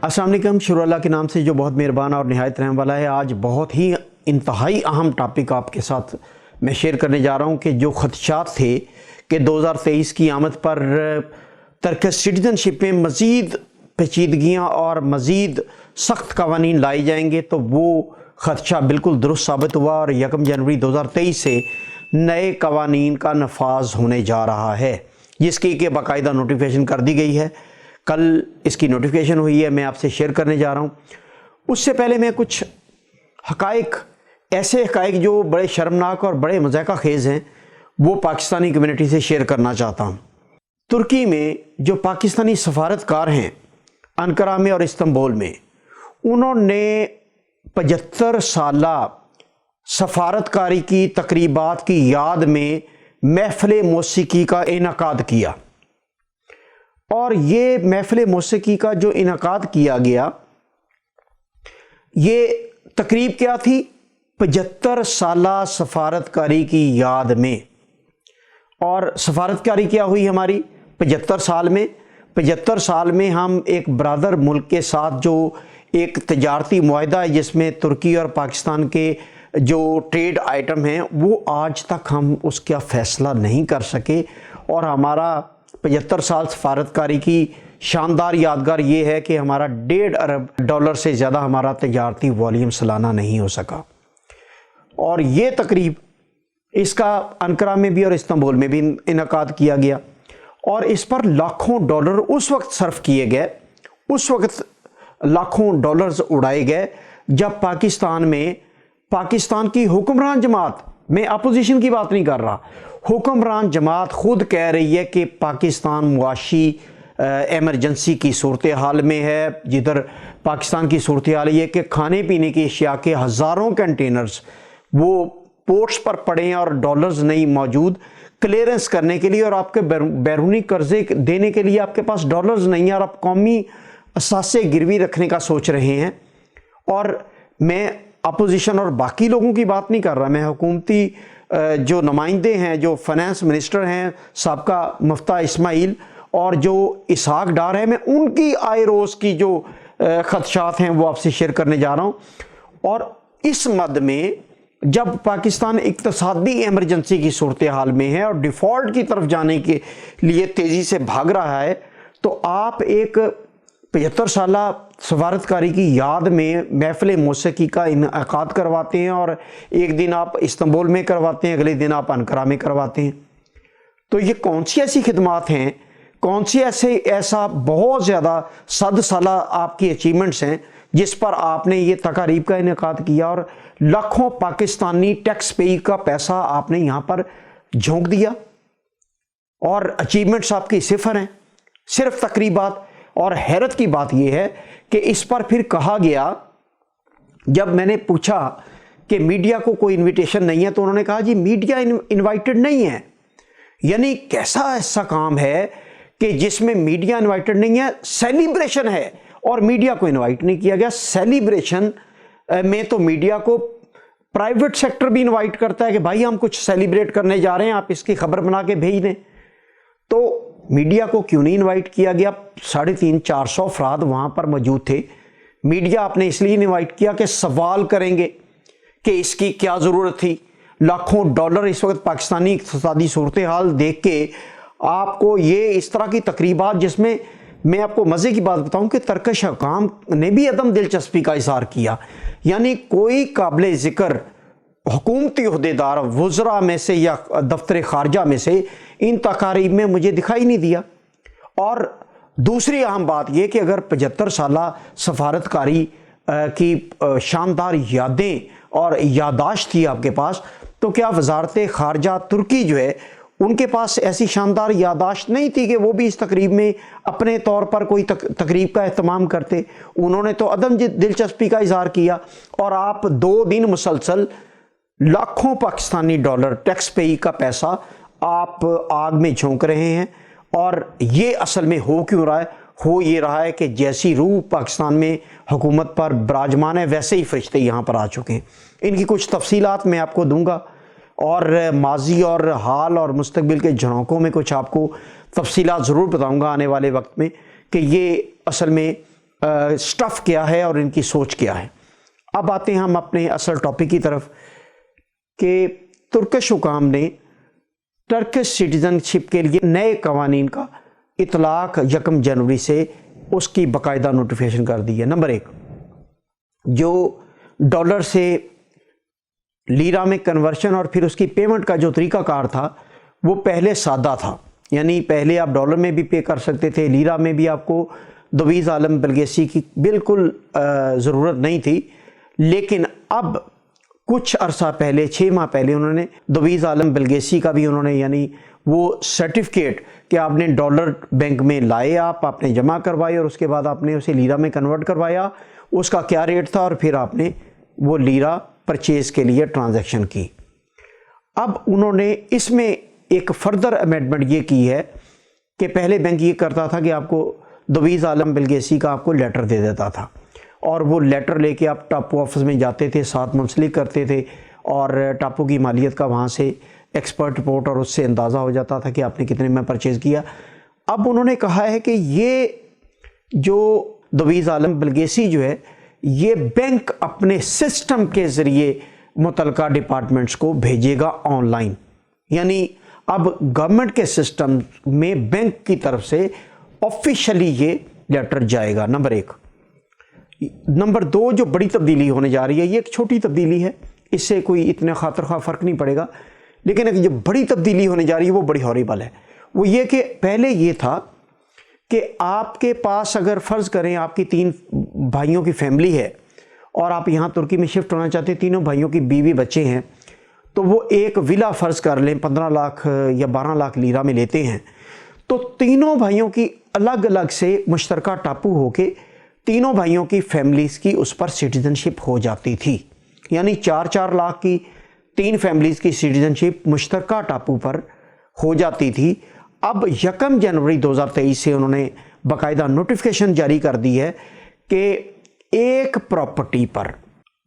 अस्सलाम वालेकुम। शुरू अल्लाह के नाम से जो बहुत मेहरबान और निहायत रहने वाला है। आज बहुत ही इंतहाई अहम टॉपिक आपके साथ मैं शेयर करने जा रहा हूँ कि जो खदशात थे कि 2023 की आमद पर तर्क सिटीजनशिप में मज़ीद पेचीदगियाँ और मज़ीद सख्त कवानीन लाए जाएंगे, तो वो खदशा बिल्कुल दुरुस्त साबित हुआ और 1 जनवरी 2023 से नए कवानीन का नफाज होने जा रहा है, जिसकी कि बाकायदा नोटिफिकेशन कर दी गई है। कल इसकी नोटिफिकेशन हुई है, मैं आपसे शेयर करने जा रहा हूँ। उससे पहले मैं कुछ हकाइक, ऐसे हकाइक जो बड़े शर्मनाक और बड़े मज़ाक़ा खेज़ हैं, वो पाकिस्तानी कम्युनिटी से शेयर करना चाहता हूँ। तुर्की में जो पाकिस्तानी सफारतकार हैं अंकारा में और इस्तांबुल में, उन्होंने 75 साला सफारतकारी की तकरीबात की याद में महफ़िल मौसीकी का इनेकाद किया। और ये महफ़िल मौसीकी का जो इनेकाद किया गया, ये तकरीब क्या थी? 75 साला सफारतकारी की याद में। और सफारतकारी क्या हुई हमारी 75 साल में? 75 साल में हम एक ब्रादर मुल्क के साथ जो एक तजारती मुआहदा है, जिसमें तुर्की और पाकिस्तान के जो ट्रेड आइटम हैं, वो आज तक हम उसका फ़ैसला नहीं कर सके। और हमारा 75 साल सफारतकारी की शानदार यादगार ये है कि हमारा $1.5 अरब से ज़्यादा हमारा तजारती वॉल्यूम सालाना नहीं हो सका। और ये तकरीब इसका अंकारा में भी और इस्तांबुल में भी इनेकाद किया गया, और इस पर लाखों डॉलर उस वक्त सर्फ किए गए, उस वक्त लाखों डॉलर्स उड़ाए गए जब पाकिस्तान में पाकिस्तान की हुक्मरान जमात, मैं अपोजिशन की बात नहीं कर रहा, हुक्मरान जमात खुद कह रही है कि पाकिस्तान मुआशी एमरजेंसी की सूरत हाल में है, जिधर पाकिस्तान की सूरत हाल ये कि खाने पीने की अशिया के हज़ारों कंटेनर्स वो पोर्ट्स पर पड़े हैं और डॉलर्स नहीं मौजूद क्लियरेंस करने के लिए, और आपके बैरूनी कर्जे देने के लिए आपके पास डॉलर्स नहीं है, और आप कौमी असासे गिरवी रखने का सोच रहे हैं। और मैं अपोजिशन और बाकी लोगों की बात नहीं कर रहा, मैं हुकूमती जो नुमाइंदे हैं, जो फाइनेंस मिनिस्टर हैं साबका मुफ्ता इस्माइल और जो इसहाक डार है, मैं उनकी आय रोज़ की जो खदशात हैं वो आपसे शेयर करने जा रहा हूँ। और इस मद में जब पाकिस्तान इक्तसादी एमरजेंसी की सूरत हाल में है और डिफ़ॉल्ट की तरफ जाने के लिए तेज़ी से भाग रहा है, तो आप एक 75 साला सफारतकारी की याद में महफ़िल मौसीकी का इनेकाद करवाते हैं, और एक दिन आप इस्तांबुल में करवाते हैं, अगले दिन आप अंकारा में करवाते हैं। तो ये कौन सी ऐसी खिदमात हैं, कौन सी ऐसा बहुत ज़्यादा 100 साला आपकी अचीवमेंट्स हैं जिस पर आपने ये तकारीब का इनेकाद किया, और लाखों पाकिस्तानी टैक्स पेई का पैसा आपने यहाँ पर झोंक दिया, और अचीवमेंट्स आपकी सिफर हैं, सिर्फ तकरीबात। और हैरत की बात यह है कि इस पर फिर कहा गया, जब मैंने पूछा कि मीडिया को कोई इनविटेशन नहीं है, तो उन्होंने कहा जी मीडिया इनवाइटेड नहीं है। यानी कैसा ऐसा काम है कि जिसमें मीडिया इनवाइटेड नहीं है, सेलिब्रेशन है और मीडिया को इनवाइट नहीं किया गया। सेलिब्रेशन में तो मीडिया को प्राइवेट सेक्टर भी इनवाइट करता है कि भाई हम कुछ सेलिब्रेट करने जा रहे हैं, आप इसकी खबर बना के भेज दें। तो मीडिया को क्यों नहीं इनवाइट किया गया? 350-400 अफराद वहाँ पर मौजूद थे। मीडिया आपने इसलिए इनवाइट किया कि सवाल करेंगे कि इसकी क्या ज़रूरत थी। लाखों डॉलर इस वक्त पाकिस्तानी इक़्तिसादी सूरत हाल देख के आपको ये इस तरह की तकरीबात, जिसमें मैं आपको मज़े की बात बताऊं कि तरकश हकाम ने भी अदम दिलचस्पी का इज़हार किया। यानी कोई काबिल ज़िक्र हुकूमती उहदेदार वज़रा में से या दफ्तर ख़ारजा में से इन तकारीब में मुझे दिखाई नहीं दिया। और दूसरी अहम बात यह कि अगर 75 साला सफारतकारी की शानदार यादें और यादाश्त थी आपके पास, तो क्या वजारत ख़ारजा तुर्की जो है उनके पास ऐसी शानदार यादाश्त नहीं थी कि वो भी इस तकरीब में अपने तौर पर कोई तकरीब का एहतमाम करते? उन्होंने तो अदम दिलचस्पी का इज़हार किया, और आप 2 दिन मुसलसल लाखों पाकिस्तानी डॉलर टैक्स पेई का पैसा आप आग में झोंक रहे हैं। और ये असल में हो क्यों रहा है? हो ये रहा है कि जैसी रूह पाकिस्तान में हुकूमत पर बराजमान है, वैसे ही फरिश्ते यहाँ पर आ चुके हैं। इनकी कुछ तफसीलात मैं आपको दूंगा, और माजी और हाल और मुस्तकबिल के झरोकों में कुछ आपको तफसीलात ज़रूर बताऊँगा आने वाले वक्त में कि ये असल में स्टफ़ क्या है और इनकी सोच क्या है। अब आते हैं हम अपने असल टॉपिक की तरफ कि तुर्किश हुकाम ने टर्किश सिटीज़नशिप के लिए नए कवानीन का इतलाक़ 1 जनवरी से उसकी बाकायदा नोटिफिकेशन कर दी है। नंबर 1, जो डॉलर से लीरा में कन्वर्शन और फिर उसकी पेमेंट का जो तरीक़ाकार था वो पहले सादा था, यानी पहले आप डॉलर में भी पे कर सकते थे, लीरा में भी आपको दवीज़ आलम बिलगेसी की बिल्कुल ज़रूरत नहीं थी। लेकिन अब कुछ अरसा पहले 6 माह पहले उन्होंने दवीज़ आलम बिलगेसी का भी उन्होंने यानी वो सर्टिफिकेट कि आपने डॉलर बैंक में लाए, आपने जमा करवाए और उसके बाद आपने उसे लीरा में कन्वर्ट करवाया, उसका क्या रेट था और फिर आपने वो लीरा परचेज़ के लिए ट्रांजैक्शन की। अब उन्होंने इसमें एक फर्दर अमेंडमेंट ये की है कि पहले बैंक ये करता था कि आपको दवीज़ आलम बिलगेसी का आपको लेटर दे देता था और वो लेटर लेके आप टापू ऑफिस में जाते थे, साथ मुंसलिक करते थे और टापू की मालियत का वहाँ से एक्सपर्ट रिपोर्ट और उससे अंदाज़ा हो जाता था कि आपने कितने में परचेज़ किया। अब उन्होंने कहा है कि ये जो दवीज़ आलम बिलगेसी जो है ये बैंक अपने सिस्टम के ज़रिए मुतलका डिपार्टमेंट्स को भेजेगा ऑनलाइन, यानी अब गवर्नमेंट के सिस्टम में बैंक की तरफ से ऑफिशियली ये लेटर जाएगा। नंबर 1। नंबर 2, जो बड़ी तब्दीली होने जा रही है, ये एक छोटी तब्दीली है, इससे कोई इतना खातर खा फ़र्क नहीं पड़ेगा, लेकिन एक जो बड़ी तब्दीली होने जा रही है वो बड़ी हॉरिबल है। वो ये कि पहले ये था कि आपके पास अगर फ़र्ज़ करें आपकी 3 भाइयों की फैमिली है और आप यहाँ तुर्की में शिफ्ट होना चाहते हैं, तीनों भाइयों की बीवी बच्चे हैं, तो वो एक विला फ़र्ज़ कर लें 15 लाख या 12 लाख लीरा में लेते हैं, तो तीनों भाइयों की अलग अलग से मुश्तरका टापू होके तीनों भाइयों की फैमिलीज़ की उस पर सिटीज़नशिप हो जाती थी, यानी 4-4 लाख की 3 फैमिलीज़ की सिटीज़नशिप मुश्तरका टापू पर हो जाती थी। अब 1 जनवरी 2023 से उन्होंने बाकायदा नोटिफिकेशन जारी कर दी है कि एक प्रॉपर्टी पर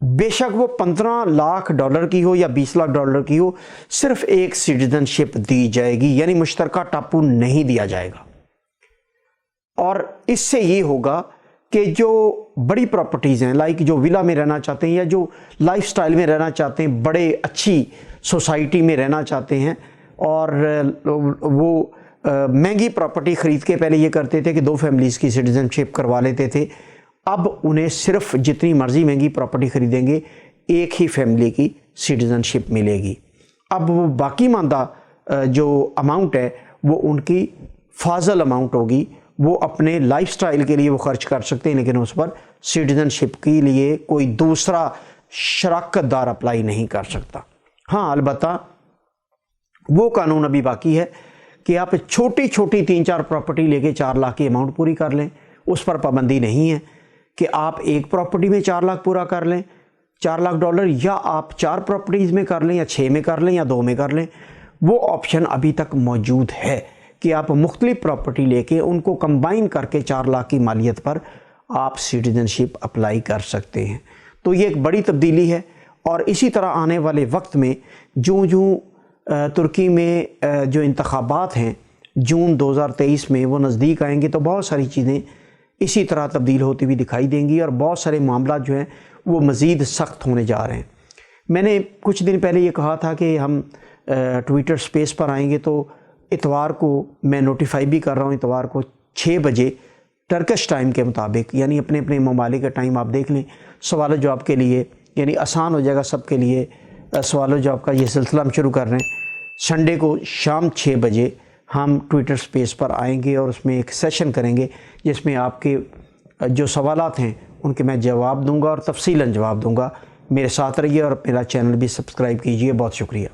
बेशक वो 15 लाख डॉलर की हो या 20 लाख डॉलर की हो, सिर्फ एक सिटीज़नशिप दी जाएगी, यानी मुश्तरका टापू नहीं दिया जाएगा। और इससे ये होगा कि जो बड़ी प्रॉपर्टीज़ हैं, लाइक जो विला में रहना चाहते हैं या जो लाइफस्टाइल में रहना चाहते हैं, बड़े अच्छी सोसाइटी में रहना चाहते हैं और वो महंगी प्रॉपर्टी ख़रीद के पहले ये करते थे कि 2 फैमिलीज़ की सिटीज़नशिप करवा लेते थे, अब उन्हें सिर्फ जितनी मर्ज़ी महंगी प्रॉपर्टी ख़रीदेंगे एक ही फैमिली की सिटीज़नशिप मिलेगी। अब वो बाकी मांदा जो अमाउंट है वो उनकी फाजल अमाउंट होगी, वो अपने लाइफस्टाइल के लिए वो खर्च कर सकते हैं, लेकिन उस पर सिटीज़नशिप के लिए कोई दूसरा शराकतदार अप्लाई नहीं कर सकता। हाँ, अलबत्ता वो कानून अभी बाकी है कि आप छोटी छोटी 3-4 प्रॉपर्टी लेके 4 लाख की अमाउंट पूरी कर लें, उस पर पाबंदी नहीं है कि आप एक प्रॉपर्टी में 4 लाख पूरा कर लें, 4 लाख डॉलर, या आप 4 प्रॉपर्टीज़ में कर लें या 6 में कर लें या 2 में कर लें। वो ऑप्शन अभी तक मौजूद है कि आप मुख्तलिफ प्रॉपर्टी लेके उनको कंबाइन करके 4 लाख की मालियत पर आप सिटीज़नशिप अप्लाई कर सकते हैं। तो ये एक बड़ी तब्दीली है और इसी तरह आने वाले वक्त में जो तुर्की में जो इंतखाबात हैं जून 2023 में वो नज़दीक आएंगे, तो बहुत सारी चीज़ें इसी तरह तब्दील होती हुई दिखाई देंगी और बहुत सारे मामला जो हैं वो मज़ीद सख्त होने जा रहे हैं। मैंने कुछ दिन पहले ये कहा था कि हम ट्विटर स्पेस पर आएंगे, तो इतवार को मैं नोटिफाई भी कर रहा हूँ, इतवार को 6 बजे टर्किश टाइम के मुताबिक, यानी अपने अपने ममालिक का टाइम आप देख लें, सवाल जवाब के लिए, यानी आसान हो जाएगा सबके लिए। सवाल जवाब का ये सिलसिला हम शुरू कर रहे हैं। संडे को शाम 6 बजे हम ट्विटर स्पेस पर आएंगे और उसमें एक सेशन करेंगे जिसमें आपके जो सवालात हैं उनके मैं जवाब दूंगा और तफसीलन जवाब दूंगा। मेरे साथ रहिए और मेरा चैनल भी सब्सक्राइब कीजिए। बहुत शुक्रिया।